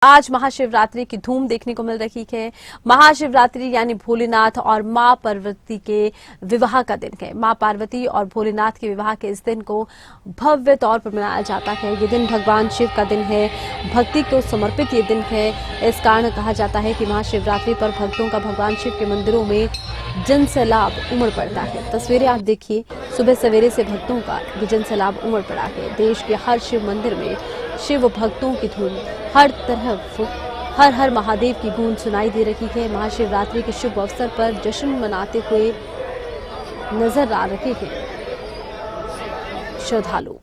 आज महाशिवरात्रि की धूम देखने को मिल रही है। महाशिवरात्रि यानी भोलेनाथ और मां पार्वती के विवाह का दिन है। मां पार्वती और भोलेनाथ के विवाह के इस दिन को भव्य तौर पर मनाया जाता है। ये दिन भगवान शिव का दिन है, भक्ति को समर्पित ये दिन है। इस कारण कहा जाता है कि महाशिवरात्रि पर भक्तों का भगवान शिव के मंदिरों में जन सैलाब उमड़ पड़ता है। तस्वीरें आप देखिए, सुबह सवेरे से भक्तों का ये जन सैलाब उमड़ पड़ा है। देश के हर शिव मंदिर में शिव भक्तों की धूम, हर तरफ हर हर महादेव की गूंज सुनाई दे रही है। महाशिवरात्रि के शुभ अवसर पर जश्न मनाते हुए नजर आ रहे हैं श्रद्धालु।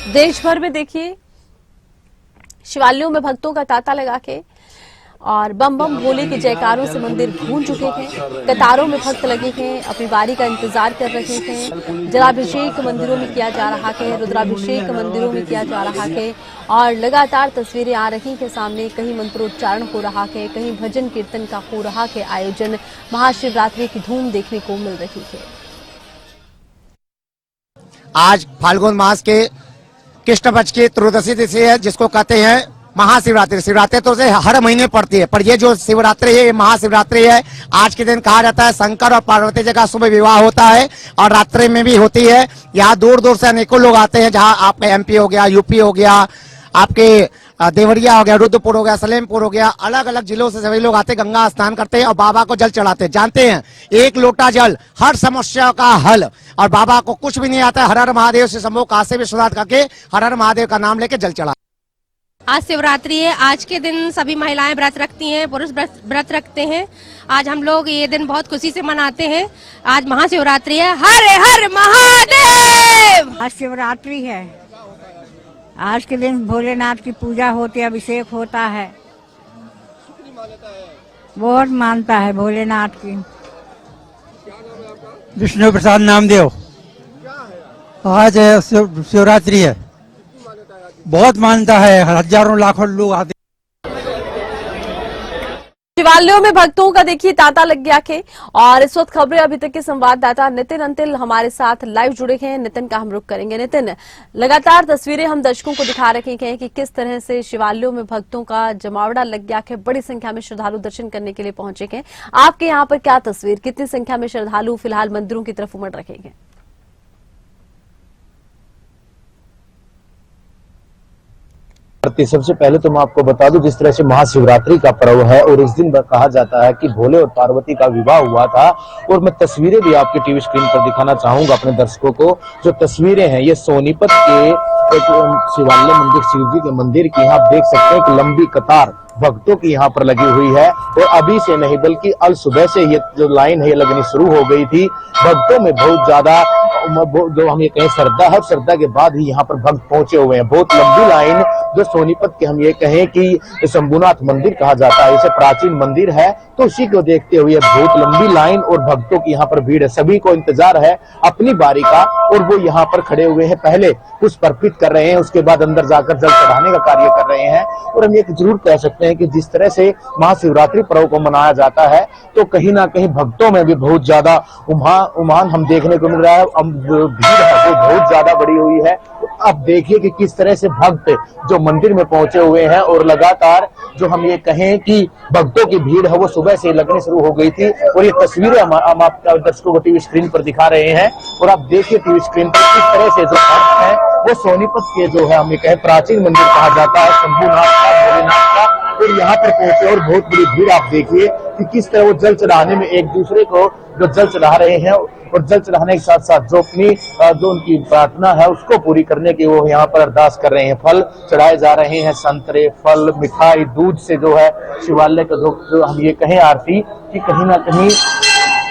देश भर में देखिए शिवालयों में भक्तों का तांता लगा के और बम बम भोले के जयकारों से मंदिर गूंज चुके हैं। कतारों में भक्त लगे हैं, अपनी बारी का इंतजार कर रहे हैं। जलाभिषेक मंदिरों में किया जा रहा है, रुद्राभिषेक मंदिरों में किया जा रहा है और लगातार तस्वीरें आ रही हैं सामने। कहीं मंत्रोच्चारण हो रहा है, कहीं भजन कीर्तन का हो रहा है आयोजन। महाशिवरात्रि की धूम देखने को मिल रही है। आज फाल्गुन मास के कृष्ण पक्ष की त्रयोदशी तिथि है, जिसको कहते हैं महाशिवरात्रि। शिवरात्रि तो से हर महीने पड़ती है, पर ये जो शिवरात्रि है ये महाशिवरात्रि है। आज के दिन कहा जाता है शंकर और पार्वती जी का शुभ विवाह होता है और रात्रि में भी होती है। यहाँ दूर दूर से अनेकों लोग आते हैं, जहाँ आपका MP हो गया, UP हो गया, आपके देवरिया हो गया, रुद्रपुर हो गया, सलेमपुर हो गया, अलग अलग जिलों से सभी लोग आते, गंगा स्नान करते हैं और बाबा को जल चढ़ाते हैं। जानते हैं एक लोटा जल हर समस्या का हल, और बाबा को कुछ भी नहीं आता है। हर हर महादेव से समूह काशी विश्वनाथ करके हर हर महादेव का नाम लेके जल चढ़ा। आज शिवरात्रि है। आज के दिन सभी महिलाएं व्रत रखती हैं, पुरुष व्रत रखते हैं। आज हम लोग ये दिन बहुत खुशी से मनाते हैं। आज महाशिवरात्रि है। हर हर महादेव। आज शिवरात्रि है। आज के दिन भोलेनाथ की पूजा होती है, अभिषेक होता है। बहुत मानता है भोलेनाथ की। विष्णु प्रसाद नामदेव। आज शिवरात्रि है, बहुत मानता है, हजारों लाखों लोग आते। शिवालयों में भक्तों का देखिए तांता लग गया है और इस वक्त खबरें अभी तक के संवाददाता नितिन अंतिल हमारे साथ लाइव जुड़े हैं। नितिन का हम रुख करेंगे। नितिन, लगातार तस्वीरें हम दर्शकों को दिखा रहे हैं कि किस तरह से शिवालयों में भक्तों का जमावड़ा लग गया है। बड़ी संख्या में श्रद्धालु दर्शन करने के लिए पहुंचे हैं। आपके यहाँ पर क्या तस्वीर, कितनी संख्या में श्रद्धालु फिलहाल मंदिरों की तरफ उमड़ रहे हैं? सबसे पहले तो मैं आपको बता दूं, जिस तरह से महाशिवरात्रि का पर्व है और इस दिन कहा जाता है कि भोले और पार्वती का विवाह हुआ था। और मैं तस्वीरें भी आपके टीवी स्क्रीन पर दिखाना चाहूंगा अपने दर्शकों को। जो तस्वीरें हैं ये सोनीपत के एक शिवालय मंदिर, शिव जी के मंदिर की। यहाँ आप देख सकते हैं कि लंबी कतार भक्तों की यहाँ पर लगी हुई है और अभी से नहीं बल्कि अल सुबह से ये जो लाइन है ये लगनी शुरू हो गई थी। भक्तों में बहुत ज्यादा जो हम ये कहें श्रद्धा है, श्रद्धा के बाद ही यहाँ पर भक्त पहुंचे हुए हैं। बहुत लंबी लाइन, जो सोनीपत के हम ये कहें कि शंभुनाथ मंदिर कहा जाता है, इसे प्राचीन मंदिर है, तो उसी को देखते हुए बहुत लंबी लाइन और भक्तों की यहाँ पर भीड़ है। सभी को इंतजार है अपनी बारी का और वो यहाँ पर खड़े हुए हैं। पहले पुष्प अर्पित कर रहे हैं, उसके बाद अंदर जाकर जल चढ़ाने का कार्य कर रहे हैं। और हम ये जरूर कह सकते हैं कि जिस तरह से महाशिवरात्रि पर्व को मनाया जाता है तो कहीं ना कहीं भक्तों में भी बहुत ज्यादा उमान हम देखने को मिल रहा है। भीड़ है वो बहुत ज्यादा बढ़ी हुई है। अब देखिए कि किस तरह से भक्त जो मंदिर में पहुंचे हुए हैं और लगातार जो हम ये कहें कि भक्तों की भीड़ है वो सुबह से लगनी शुरू हो गई थी। और ये तस्वीरें हम आप दर्शकों को टीवी स्क्रीन पर दिखा रहे हैं और आप देखिए टीवी स्क्रीन पर किस तरह से जो भक्त है वो सोनीपत के जो है हम ये कहें प्राचीन मंदिर कहा जाता है शंभुनाथ का, भोलेनाथ का, और यहाँ पर पहुंचे और बहुत बड़ी भीड़ आप देखिए कि किस तरह वो जल चढ़ाने में एक दूसरे को जो जल चढ़ा रहे हैं और जल चढ़ाने के साथ साथ जो अपनी जो उनकी प्रार्थना है उसको पूरी करने की वो यहाँ पर अरदास कर रहे हैं। फल चढ़ाए जा रहे हैं, संतरे, फल, मिठाई, दूध से जो है शिवालय का जो हम ये कहें आरती कि कहीं ना कहीं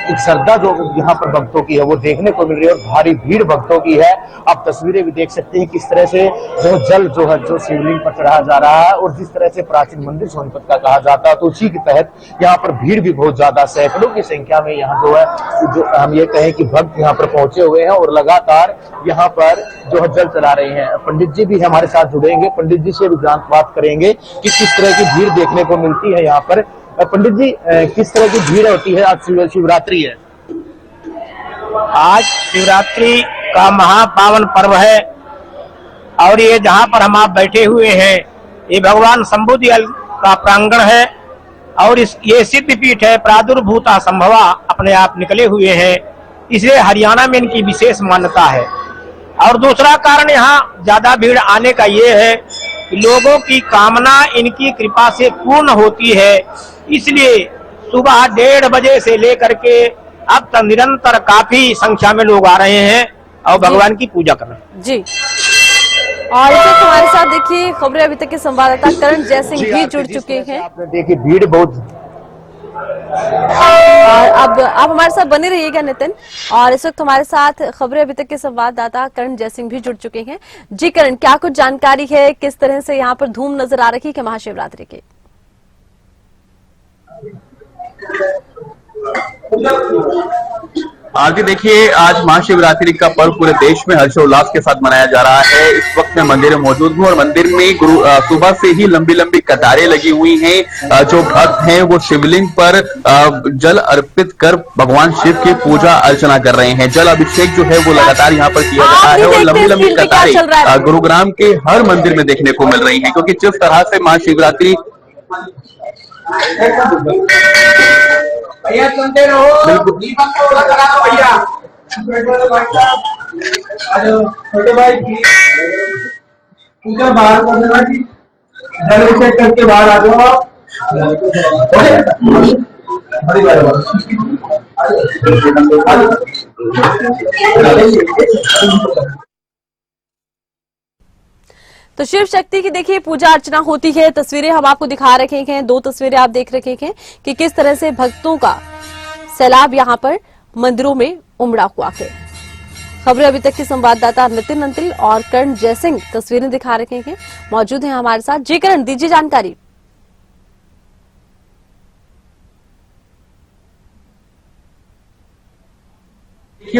एक श्रद्धा जो यहाँ पर भक्तों की है वो देखने को मिल रही है और भारी भीड़ भक्तों की है। आप तस्वीरें भी देख सकते हैं किस तरह से वो जल जो है जो शिवलिंग पर चढ़ाया जा रहा है और जिस तरह से प्राचीन मंदिर सोनीपत का कहा जाता है, तो उसी के तहत यहाँ पर भीड़ भी बहुत ज्यादा, सैकड़ों की संख्या में यहाँ जो है जो हम ये कहें कि भक्त यहाँ पर पहुंचे हुए हैं और लगातार यहाँ पर जो है जल चला रहे हैं। पंडित जी भी हमारे साथ जुड़ेंगे, पंडित जी से भी बात करेंगे कि किस तरह की भीड़ देखने को मिलती है यहाँ पर। पंडित जी, किस तरह की भीड़ होती है? आज शिवरात्रि है, आज शिवरात्रि का महापावन पर्व है और ये जहाँ पर हम आप बैठे हुए हैं ये भगवान शंभुदयाल का प्रांगण है और ये सिद्ध पीठ है। प्रादुर्भूता संभवा अपने आप निकले हुए हैं, इसलिए हरियाणा में इनकी विशेष मान्यता है। और दूसरा कारण यहाँ ज्यादा भीड़ आने का ये है कि लोगों की कामना इनकी कृपा से पूर्ण होती है, इसलिए सुबह 1:30 बजे से लेकर के अब तक निरंतर काफी संख्या में लोग आ रहे हैं और भगवान की पूजा कर रहे हैं। जी, और इस वक्त हमारे साथ देखिए खबरें अभी तक के संवाददाता करण जयसिंह भी जुड़ चुके हैं। आपने देखी भीड़ बहुत, और अब आप हमारे साथ बने रहिएगा नितिन। और इस वक्त हमारे साथ खबरें अभी तक के संवाददाता करण जयसिंह भी जुड़ चुके हैं। जी करण, क्या कुछ जानकारी है, किस तरह से यहाँ पर धूम नजर आ रही है महाशिवरात्रि की? आगे देखिए, आज महाशिवरात्रि का पर्व पूरे देश में हर्षोल्लास के साथ मनाया जा रहा है। इस वक्त मैं मंदिर में मौजूद हूँ और मंदिर में सुबह से ही लंबी लंबी कतारें लगी हुई हैं। जो भक्त हैं वो शिवलिंग पर जल अर्पित कर भगवान शिव की पूजा अर्चना कर रहे हैं। जल अभिषेक जो है वो लगातार यहाँ पर किया जा रहा है और लंबी लंबी कतारें गुरुग्राम के हर मंदिर में देखने को मिल रही है, क्योंकि जिस तरह से महाशिवरात्रि भैया सुनते रहो, दीपक को लगा दो भैया। छोटे भाई पूजा बाहर कर देना जी, जल अभिषेक करके बाहर आ जाओ आप। तो शिव शक्ति की देखिए पूजा अर्चना होती है। तस्वीरें हम आपको दिखा रखे हैं, 2 तस्वीरें आप देख रखे हैं कि किस तरह से भक्तों का सैलाब यहाँ पर मंदिरों में उमड़ा हुआ है। खबरें अभी तक के संवाददाता नितिन अंतिल और करण जयसिंह तस्वीरें दिखा रखे हैं, मौजूद हैं हमारे साथ। जी करण, दीजिए जानकारी।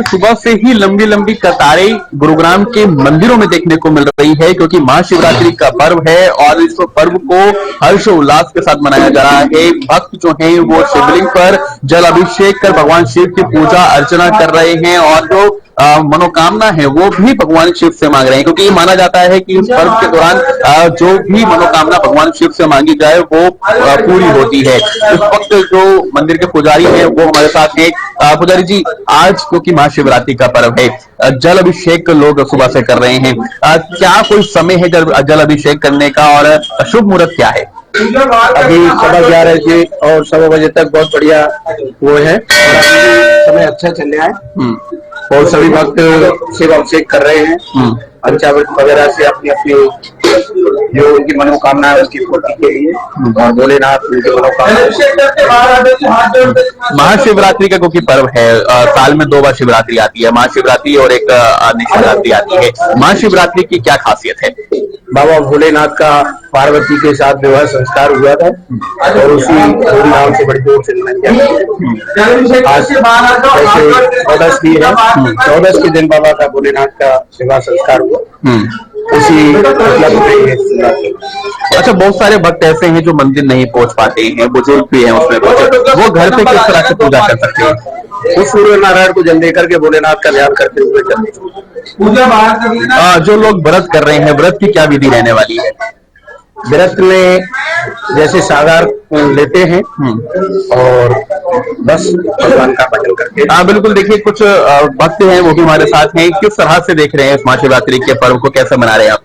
सुबह से ही लंबी लंबी कतारें गुरुग्राम के मंदिरों में देखने को मिल रही है, क्योंकि महाशिवरात्रि का पर्व है और इस पर्व को हर्षोल्लास के साथ मनाया जा रहा है। भक्त जो हैं वो शिवलिंग पर जल अभिषेक कर भगवान शिव की पूजा अर्चना कर रहे हैं और जो मनोकामना है वो भी भगवान शिव से मांग रहे हैं, क्योंकि ये माना जाता है कि इस पर्व के दौरान जो भी मनोकामना भगवान शिव से मांगी जाए वो पूरी होती है। इस वक्त जो मंदिर के पुजारी हैं वो हमारे साथ हैं। पुजारी जी, आज क्योंकि महाशिवरात्रि का पर्व है, जल अभिषेक लोग सुबह से कर रहे हैं, क्या कोई समय है जल अभिषेक करने का और शुभ मुहूर्त क्या है? अभी 11:15 बजे और 1:15 बजे तक बहुत बढ़िया वो है, समय अच्छा चल रहा है और सभी भक्त शिव अभिषेक कर रहे हैं। पंचामृत वगैरह से अपनी अपनी जो उनकी मनोकामना है उसकी पूर्ति के लिए और भोलेनाथ उनकी मनोकामना। महाशिवरात्रि का क्योंकि पर्व है, साल में 2 बार शिवरात्रि आती है, महाशिवरात्रि और एक शिवरात्रि आती है। महाशिवरात्रि की क्या खासियत है? बाबा भोलेनाथ का पार्वती के साथ विवाह संस्कार हुआ था और उसी धूमधाम से बड़ी दूर से आज 14 की है, 14 के दिन बाबा का भोलेनाथ का विवाह संस्कार हुआ। उसी अच्छा, बहुत सारे भक्त ऐसे हैं जो मंदिर नहीं पहुंच पाते हैं, बुजुर्ग भी हैं उसमें, वो घर पे किस तरह से पूजा कर सकते हैं? उस सूर्य नारायण को जल देकर के भोलेनाथ का ध्यान करते हुए पूजा बाहर। जो लोग व्रत कर रहे हैं, व्रत की क्या विधि रहने वाली है? व्रत में जैसे सागार लेते हैं और बस भगवान का भजन करके। हाँ बिल्कुल, देखिए कुछ भक्त हैं वो भी हमारे साथ हैं। किस तरह से देख रहे हैं इस महाशिवरात्रि के पर्व को, कैसे मना रहे हैं आप?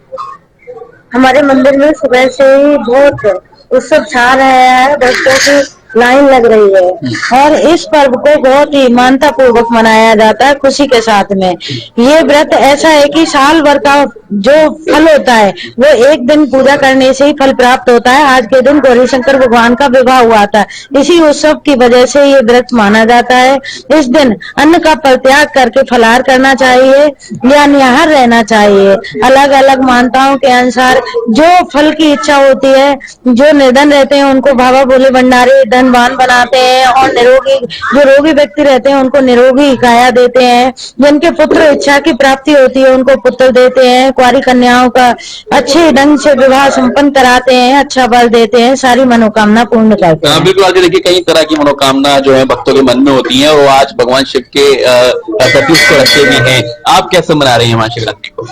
हमारे मंदिर में सुबह से ही बहुत उत्सव छा रहा है। भक्तों की लाइन लग रही है और इस पर्व को बहुत ही मान्यता पूर्वक मनाया जाता है खुशी के साथ में। ये व्रत ऐसा है कि साल भर का जो फल होता है वो एक दिन पूजा करने से ही फल प्राप्त होता है। आज के दिन गौरी शंकर भगवान का विवाह हुआ था, इसी उत्सव की वजह से ये व्रत माना जाता है। इस दिन अन्न का परित्याग करके फलाहार करना चाहिए या निहार रहना चाहिए। अलग अलग मान्यताओं के अनुसार जो फल की इच्छा होती है, जो निर्धन रहते हैं उनको बाबा भोले भंडारी धनवान बनाते हैं और जो रोगी व्यक्ति रहते हैं उनको निरोगी काया देते हैं। जिनके पुत्र इच्छा की प्राप्ति होती है उनको पुत्र देते हैं। कुंवारी कन्याओं का अच्छे ढंग से विवाह संपन्न कराते हैं, अच्छा बल देते हैं, सारी मनोकामना पूर्ण करते हैं। बिल्कुल, आज देखिए कई तरह की मनोकामना जो है भक्तों के मन में होती है, वो आज भगवान शिव के प्रति उसको रखे भी हैं। आप कैसे मना रहे हैं महाशिवरात्रि को?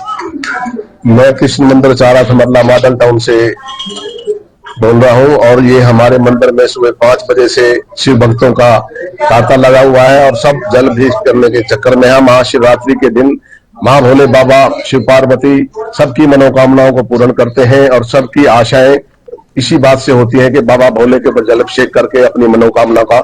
मैं कृष्ण मंदिर चारा थमरला मॉडल टाउन से बोल रहा हूँ और ये हमारे मंदिर में सुबह 5 बजे से शिव भक्तों का तांता लगा हुआ है और सब जल भीष करने के चक्कर में है। महाशिवरात्रि के दिन माँ भोले बाबा शिव पार्वती सबकी मनोकामनाओं को पूर्ण करते हैं और सबकी आशाएं इसी बात से होती है कि बाबा भोले के ऊपर जल अभिषेक करके अपनी मनोकामना का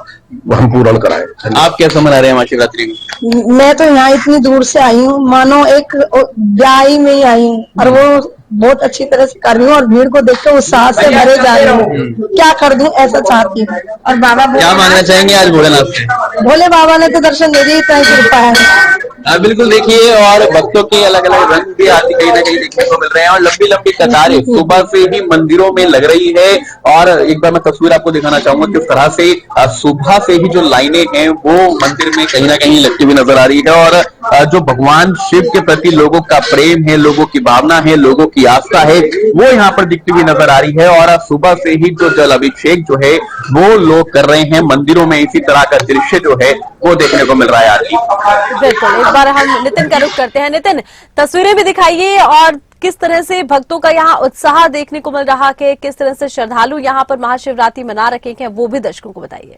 हम पूर्ण कराएं। आप कैसे मना रहे हैं महाशिवरात्रि को? मैं तो यहाँ इतनी दूर से आई हूँ, मानो एक ब्याह में ही आई हूँ और वो बहुत अच्छी तरह से कर रही हूँ और भीड़ को देखकर उत्साह से भरे जा रही हूँ। क्या कर दूं ऐसा चाहती हूँ। और बाबा क्या मांगना चाहेंगे आज भोलेनाथ से? भोले बाबा ने तो दर्शन दे दिए, इतना कृपा है। बिल्कुल, देखिए और भक्तों के अलग अलग रंग भी आज कहीं ना कहीं देखने को मिल रहे हैं और लंबी लंबी कतारें सुबह से ही मंदिरों में लग रही है। और एक बार मैं तस्वीर आपको दिखाना चाहूंगा किस तरह से सुबह से ही जो लाइनें हैं वो मंदिर में कहीं ना कहीं लगती हुई नजर आ रही है। और जो भगवान शिव के प्रति लोगों का प्रेम है, लोगों की भावना है, लोगों की आस्था है, वो यहाँ पर दिखती हुई नजर आ रही है। और सुबह से ही जो जल अभिषेक जो है वो लोग कर रहे हैं मंदिरों में, इसी तरह का दृश्य जो है वो देखने को मिल रहा है आज। बिल्कुल, एक बार हम नितिन का रुख करते हैं। नितिन, तस्वीरें भी दिखाइए और किस तरह से भक्तों का यहाँ उत्साह देखने को मिल रहा है, किस तरह से श्रद्धालु यहाँ पर महाशिवरात्रि मना रखे हैं, वो भी दर्शकों को बताइए।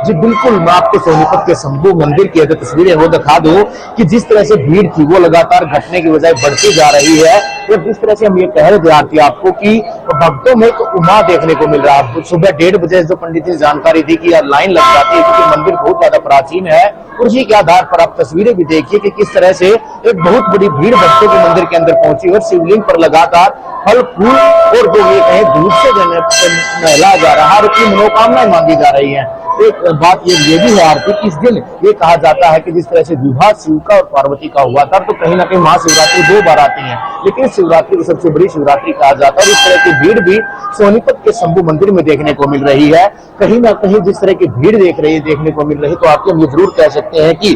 जी बिल्कुल, मैं आपको सोनीपत के शंभू मंदिर की अगर तस्वीरें वो दिखा दूं कि जिस तरह से भीड़ थी वो लगातार घटने की बजाय बढ़ती जा रही है। और जिस तरह से हम ये कह रहे थे आपको कि भक्तों में एक उमा देखने को मिल रहा है। सुबह 1:30 बजे जो पंडित ने जानकारी दी कि लाइन लग जाती है क्योंकि मंदिर बहुत ज्यादा प्राचीन है। और उसी के आधार पर आप तस्वीरें भी देखिए कि किस तरह से एक बहुत बड़ी भीड़ भक्तों के मंदिर के अंदर पहुंची और शिवलिंग पर लगातार फल फूल और जो ये कहे दूध से नहलाया जा रहा है और अपनी मनोकामनाएं मांगी जा रही है। एक बात ये भी है आरती कि इस दिन ये कहा जाता है कि जिस तरह से विवाह शिव का और पार्वती का हुआ था तो कहीं ना कहीं महाशिवरात्रि 2 बार आती है, लेकिन शिवरात्रि को सबसे बड़ी शिवरात्रि कहा जाता है। और इस तरह की भीड़ भी सोनीपत के शंभू मंदिर में देखने को मिल रही है। कहीं ना कहीं जिस तरह की भीड़ देखने को मिल रही है तो आपको हम ये जरूर कह सकते हैं कि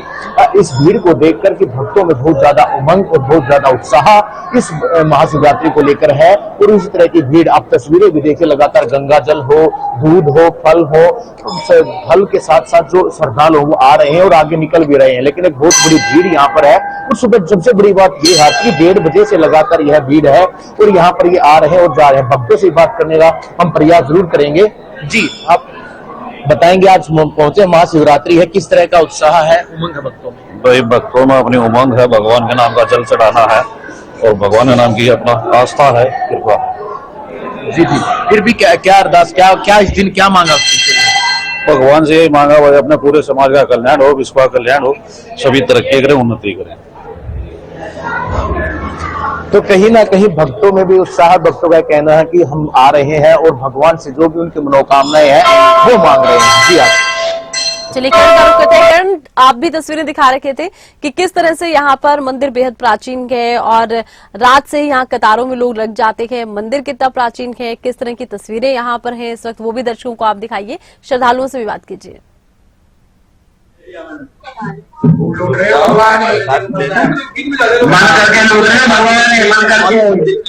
इस भीड़ को देखकर कि भक्तों में बहुत ज्यादा उमंग और बहुत ज्यादा उत्साह इस महाशिवरात्रि को लेकर है। और इसी तरह की भीड़ आप तस्वीरें भी देखिए, लगातार गंगा जल हो, दूध हो, फल हो, फल के साथ साथ जो श्रद्धालु वो आ रहे हैं और आगे निकल भी रहे हैं। लेकिन एक बहुत बड़ी भीड़ यहाँ पर है। और सुबह सबसे बड़ी बात ये है कि 1:30 बजे से लगातार यह भीड़ है और यहाँ पर ये आ रहे हैं और जा रहे हैं। भक्तों से बात करने का हम प्रयास जरूर करेंगे। जी, आप बताएंगे आज पहुंचे महाशिवरात्रि है, किस तरह का उत्साह है, उमंग है भक्तों में? भाई भक्तों में अपनी उमंग है, भगवान के नाम का जल चढ़ाना है और भगवान के नाम की अपना आस्था है, कृपा। जी जी, फिर भी क्या अरदास, क्या इस दिन क्या मांगा? भगवान से यही मांगा भाई अपने पूरे समाज का कल्याण हो, विश्व का कल्याण हो, सभी तरक्की करें, उन्नति करें। तो कहीं ना कहीं भक्तों में भी उत्साह, भक्तों का कहना है कि हम आ रहे हैं और भगवान से जो भी उनकी मनोकामनाएं हैं वो मांग रहे हैं। जी आप चलिए करण का रुख करते हैं। करण, आप भी तस्वीरें दिखा रखे थे कि किस तरह से यहाँ पर मंदिर बेहद प्राचीन है और रात से ही यहाँ कतारों में लोग लग जाते हैं। मंदिर कितना प्राचीन है, किस तरह की तस्वीरें यहाँ पर हैं इस वक्त, वो भी दर्शकों को आप दिखाइए, श्रद्धालुओं से भी बात कीजिए।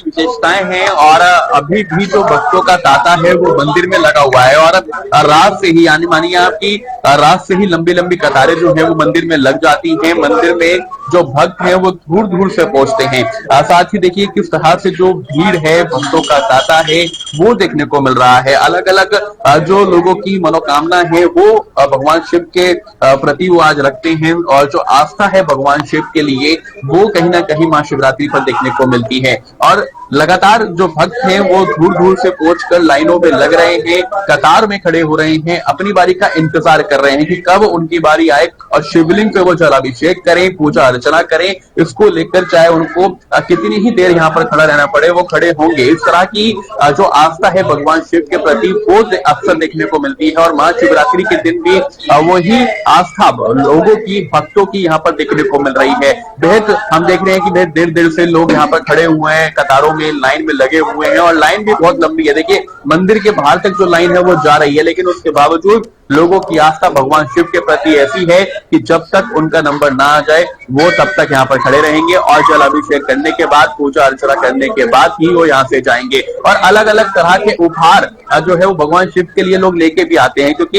विशेषताएं हैं और अभी भी जो भक्तों का तांता है वो मंदिर में लगा हुआ है। और रात से ही, यानी मानिए आपकी रात से ही लंबी लंबी कतारें जो है वो मंदिर में लग जाती हैं। मंदिर में जो भक्त हैं वो दूर दूर से पहुंचते हैं। साथ ही देखिए किस तरह से जो भीड़ है, भक्तों का तांता है, वो देखने को मिल रहा है। अलग अलग जो लोगों की मनोकामना है वो भगवान शिव के प्रति वो आज रखते हैं, और जो आस्था है भगवान शिव के लिए वो कहीं ना कहीं महाशिवरात्रि पर देखने को मिलती है। और लगातार जो भक्त हैं वो दूर दूर से पहुंचकर लाइनों में लग रहे हैं, कतार में खड़े हो रहे हैं, अपनी बारी का इंतजार कर रहे हैं कि कब उनकी बारी आए और शिवलिंग पे वो जलाभिषेक करें, पूजा अर्चना करें। इसको लेकर चाहे उनको कितनी ही देर यहाँ पर खड़ा रहना पड़े, वो खड़े होंगे। इस तरह की जो आस्था है भगवान शिव के प्रति वो अक्सर देखने को मिलती है, और महाशिवरात्रि के दिन भी वही आस्था लोगों की, भक्तों की यहाँ पर देखने को मिल रही है। बेहद हम देख रहे हैं कि बेहद देर देर से लोग यहाँ पर खड़े हुए हैं, कतारों में लाइन में लगे हुए हैं, और लाइन भी बहुत लंबी है। देखिए मंदिर के बाहर तक जो लाइन है वो जा रही है, लेकिन उसके बावजूद लोगों की आस्था भगवान शिव के प्रति ऐसी है कि जब तक उनका नंबर ना आ जाए वो तब तक यहाँ पर खड़े रहेंगे, और जल अभिषेक करने के बाद, पूजा अर्चना करने के बाद ही वो यहाँ से जाएंगे। और अलग अलग तरह के उपहार जो है वो भगवान शिव के लिए लोग लेके भी आते हैं, क्योंकि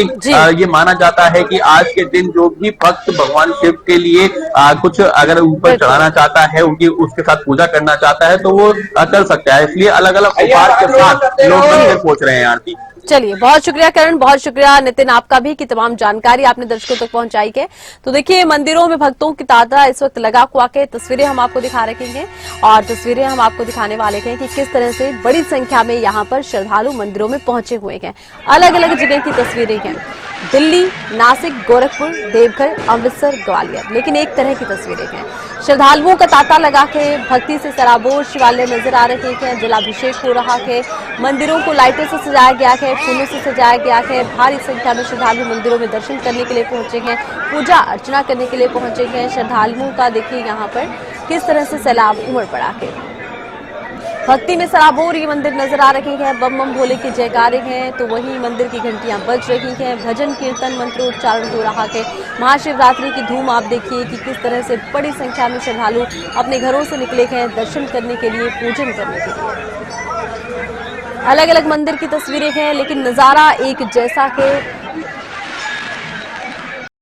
ये माना जाता है कि आज के दिन जो भी भक्त भगवान शिव के लिए कुछ अगर ऊपर चढ़ाना चाहता है, उनकी उसके साथ पूजा करना चाहता है तो वो कर सकता है। इसलिए अलग अलग उपहार के साथ लोग मंदिर पहुंच रहे हैं। आरती, चलिए, बहुत शुक्रिया करण, बहुत शुक्रिया नितिन आपका भी कि तमाम जानकारी आपने दर्शकों तक पहुंचाई है। तो देखिए मंदिरों में भक्तों की तादाद इस वक्त लगा हुआ के तस्वीरें हम आपको दिखा रखेंगे, और तस्वीरें हम आपको दिखाने वाले हैं कि किस तरह से बड़ी संख्या में यहाँ पर श्रद्धालु मंदिरों में पहुंचे हुए हैं। अलग अलग जगह की तस्वीरें हैं, दिल्ली, नासिक, गोरखपुर, देवघर, अमृतसर, ग्वालियर, लेकिन एक तरह की तस्वीरें हैं। श्रद्धालुओं का तांता लगा के भक्ति से सराबोर शिवालय नजर आ रहे हैं, जलाभिषेक हो रहा है, मंदिरों को लाइटों से सजाया गया है, फूलों से सजाया गया है। भारी संख्या में श्रद्धालु मंदिरों में दर्शन करने के लिए पहुंचे हैं, पूजा अर्चना करने के लिए पहुंचे हैं। श्रद्धालुओं का देखिए यहाँ पर किस तरह से सैलाब उमड़ पड़ा है। भक्ति में सराबोर ये मंदिर नजर आ रहे हैं, बम बम भोले की जयकारे हैं, तो वहीं मंदिर की घंटियां बज रही हैं, भजन कीर्तन मंत्रोच्चारण हो रहा है। महाशिवरात्रि की धूम आप देखिए कि किस तरह से बड़ी संख्या में श्रद्धालु अपने घरों से निकले हैं दर्शन करने के लिए, पूजन करने के लिए। अलग अलग मंदिर की तस्वीरें हैं, लेकिन नजारा एक जैसा है।